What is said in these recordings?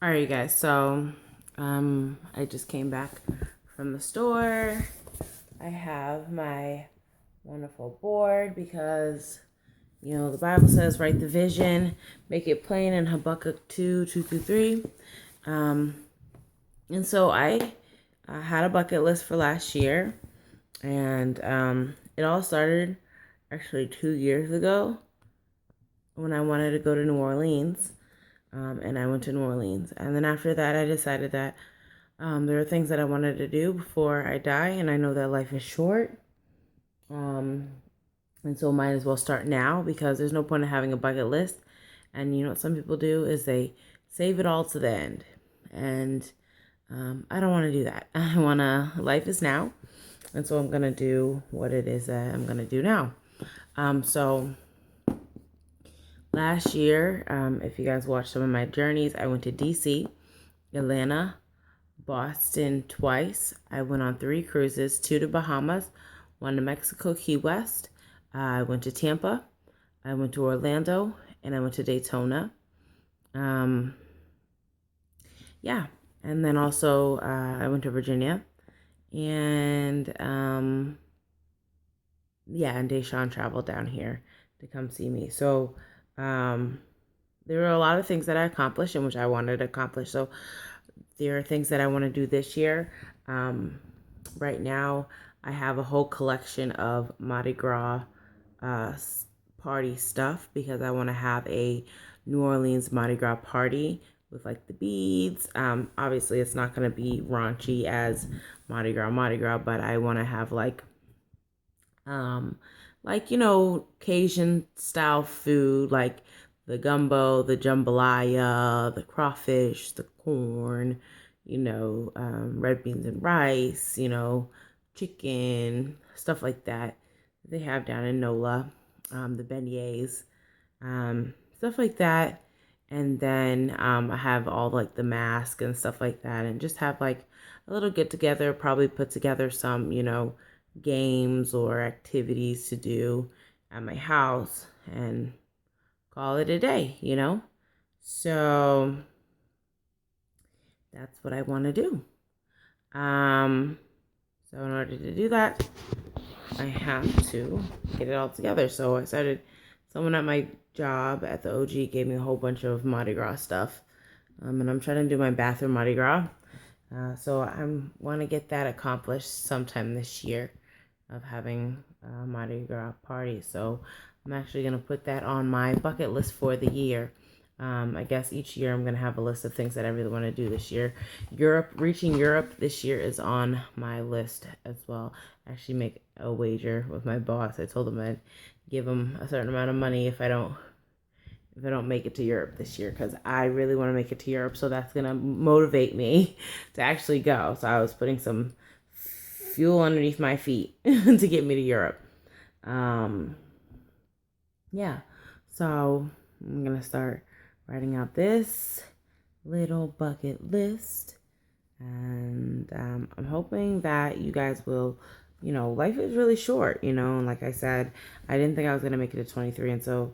All right, guys. So, I just came back from the store. I have my wonderful board because, the Bible says, write the vision, make it plain in Habakkuk 2:2-3. Um, and so I had a bucket list for last year, and it all started actually 2 years ago when I wanted to go to New Orleans. And I went to New Orleans. And then after that, I decided that there are things that I wanted to do before I die, and I know that life is short. Um, and so might as well start now because there's no point in having a bucket list. And you know what some people do is they save it all to the end. And I don't want to do that. Life is now. And so I'm going to do what it is that I'm going to do now. So last year, if you guys watched some of my journeys, I went to DC, Atlanta, Boston twice. I went on 3 cruises, 2 to Bahamas, 1 to Mexico, Key West. I went to Tampa. I went to Orlando, and I went to Daytona. Yeah. And then also I went to Virginia. And and Deshaun traveled down here to come see me. So there were a lot of things that I accomplished and which I wanted to accomplish. So there are things that I want to do this year. Right now, I have a whole collection of Mardi Gras party stuff because I want to have a New Orleans Mardi Gras party with like the beads. Obviously, it's not going to be raunchy as Mardi Gras, but I want to have Cajun style food like the gumbo, the jambalaya, the crawfish, the corn, red beans and rice, chicken, stuff like that. They have down in NOLA, the beignets, stuff like that. And then I have all like the mask and stuff like that, and just have like a little get together, probably put together some, games or activities to do at my house and call it a day. So that's what I want to do. So in order to do that, I have to get it all together. So someone at my job at the OG gave me a whole bunch of Mardi Gras stuff. And I'm trying to do my bathroom Mardi Gras. So I want to get that accomplished sometime this year of having a Mardi Gras party. So I'm actually going to put that on my bucket list for the year. I guess each year I'm going to have a list of things that I really want to do this year. Reaching Europe this year is on my list as well. I actually make a wager with my boss. I told him I'd give him a certain amount of money if I don't make it to Europe this year, because I really want to make it to Europe. So that's going to motivate me to actually go. So I was putting some fuel underneath my feet to get me to Europe. Yeah. So I'm going to start writing out this little bucket list. And I'm hoping that you guys will, life is really short, and like I said, I didn't think I was going to make it to 23. And so,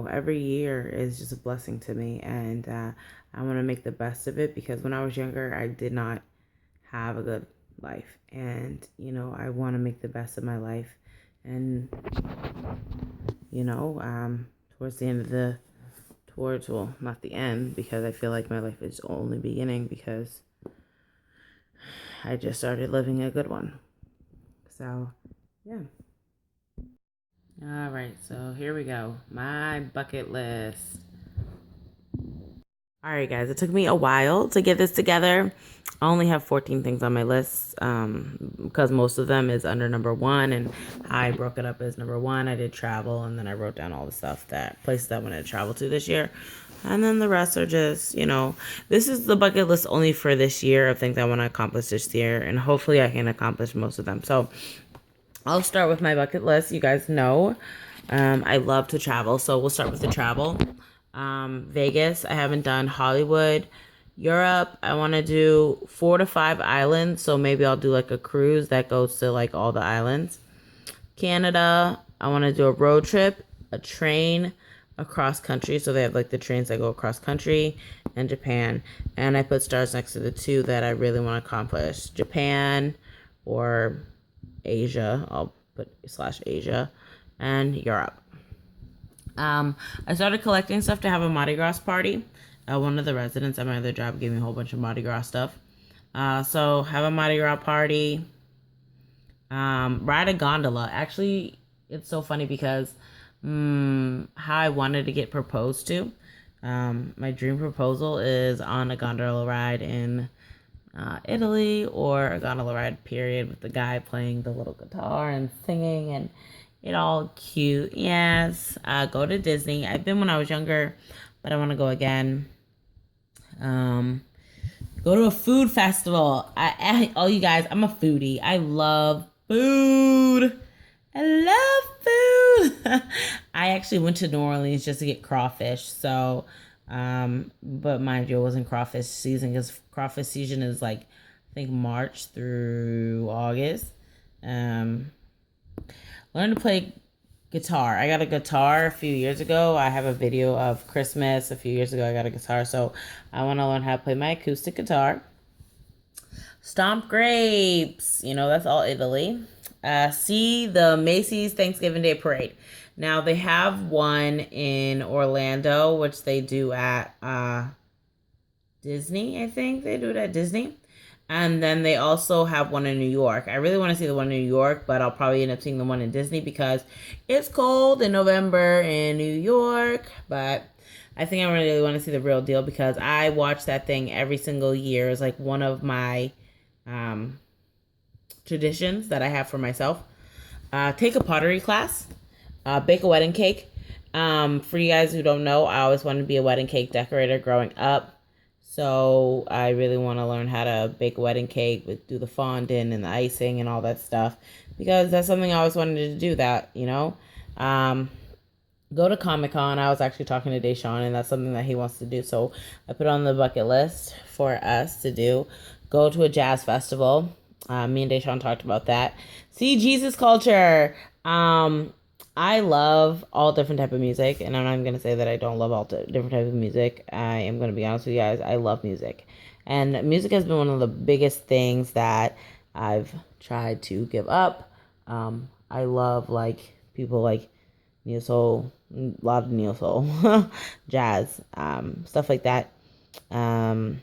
every year is just a blessing to me. And I want to make the best of it because when I was younger, I did not have a good life. And, I want to make the best of my life. And, towards the end of not the end, because I feel like my life is only beginning because I just started living a good one. So, yeah. All right, so here we go. My bucket list. All right, guys, it took me a while to get this together. I only have 14 things on my list because most of them is under number 1, and I broke it up as number 1. I did travel, and then I wrote down all the places I wanted to travel to this year. And then the rest are just, this is the bucket list only for this year of things I want to accomplish this year, and hopefully I can accomplish most of them. So I'll start with my bucket list. You guys know I love to travel, so we'll start with the travel. Vegas, I haven't done. Hollywood, Europe, I want to do 4 to 5 islands, so maybe I'll do like a cruise that goes to like all the islands. Canada, I want to do a road trip, a train across country, so they have like the trains that go across country, and Japan. And I put stars next to the 2 that I really want to accomplish. Japan or Asia. I'll put /Asia and Europe. I started collecting stuff to have a Mardi Gras party. One of the residents at my other job gave me a whole bunch of Mardi Gras stuff. So have a Mardi Gras party. Ride a gondola. Actually, it's so funny because how I wanted to get proposed to. My dream proposal is on a gondola ride in Italy, or a gondola ride period, with the guy playing the little guitar and singing and it all cute. Yes. Go to Disney. I've been when I was younger, but I want to go again. Go to a food festival. Oh, you guys, I'm a foodie. I love food. I love food. I actually went to New Orleans just to get crawfish. So, but mind you, it wasn't crawfish season, because crawfish season is like, I think March through August. Learn to play guitar. I got a guitar a few years ago. I have a video of Christmas a few years ago. I got a guitar, so I want to learn how to play my acoustic guitar. Stomp grapes. That's all Italy. See the Macy's Thanksgiving Day Parade. Now, they have one in Orlando, which they do at Disney, I think. They do it at Disney. And then they also have one in New York. I really want to see the one in New York, but I'll probably end up seeing the one in Disney because it's cold in November in New York. But I think I really want to see the real deal because I watch that thing every single year. It's like one of my traditions that I have for myself. Take a pottery class. Bake a wedding cake. For you guys who don't know, I always wanted to be a wedding cake decorator growing up. So I really want to learn how to bake a wedding cake, do the fondant and the icing and all that stuff, because that's something I always wanted to do. Go to Comic-Con. I was actually talking to Deshaun, and that's something that he wants to do. So I put it on the bucket list for us to do. Go to a jazz festival. Me and Deshaun talked about that. See Jesus culture. I love all different type of music, and I'm not going to say that I don't love all different type of music. I am going to be honest with you guys. I love music, and music has been one of the biggest things that I've tried to give up. I love people like neo soul, a lot of neo soul, jazz, stuff like that. But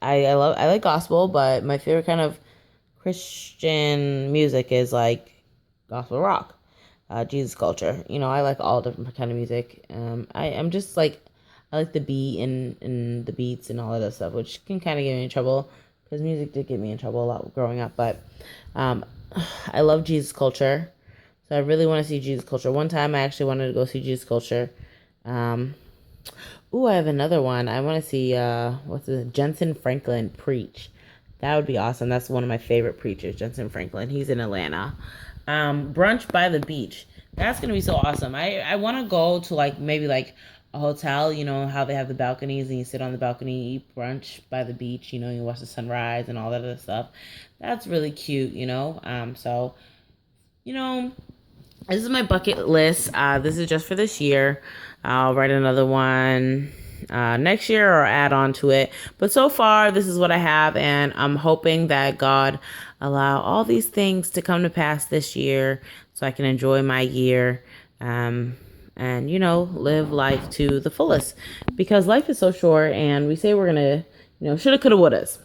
I like gospel, but my favorite kind of Christian music is like gospel rock, Jesus culture. I like all different kind of music. I'm just I like the beat and the beats and all of that stuff, which can kind of get me in trouble because music did get me in trouble a lot growing up. But I love Jesus culture, so I really want to see Jesus culture. One time I actually wanted to go see Jesus culture. I have another one. I want to see Jensen Franklin preach. That would be awesome. That's one of my favorite preachers, Jensen Franklin. He's in Atlanta. Brunch by the beach. That's gonna be so awesome. I want to go to maybe a hotel. How they have the balconies and you sit on the balcony, eat brunch by the beach. You watch the sunrise and all that other stuff. That's really cute. So this is my bucket list. This is just for this year. I'll write another one next year or add on to it. But so far, this is what I have, and I'm hoping that God allow all these things to come to pass this year so I can enjoy my year and, live life to the fullest. Because life is so short, and we say we're going to, shoulda, coulda, wouldas.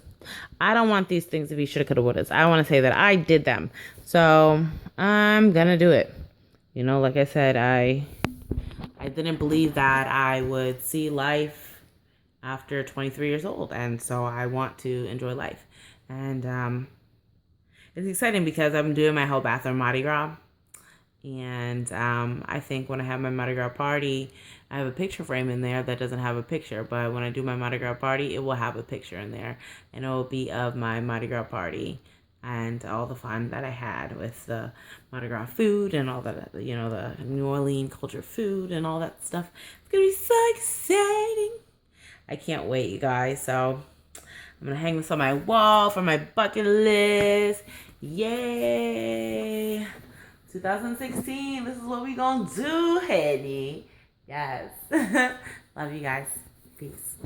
I don't want these things to be shoulda, coulda, wouldas. I want to say that I did them. So I'm going to do it. Like I said, I didn't believe that I would see life after 23 years old. And so I want to enjoy life. And it's exciting because I'm doing my whole bathroom Mardi Gras. And I think when I have my Mardi Gras party, I have a picture frame in there that doesn't have a picture. But when I do my Mardi Gras party, it will have a picture in there. And it will be of my Mardi Gras party and all the fun that I had with the Mardi Gras food and all that, the New Orleans culture food and all that stuff. It's going to be so exciting. I can't wait, you guys. So I'm going to hang this on my wall for my bucket list. Yay. 2016. This is what we going to do, honey. Yes. Love you guys. Peace.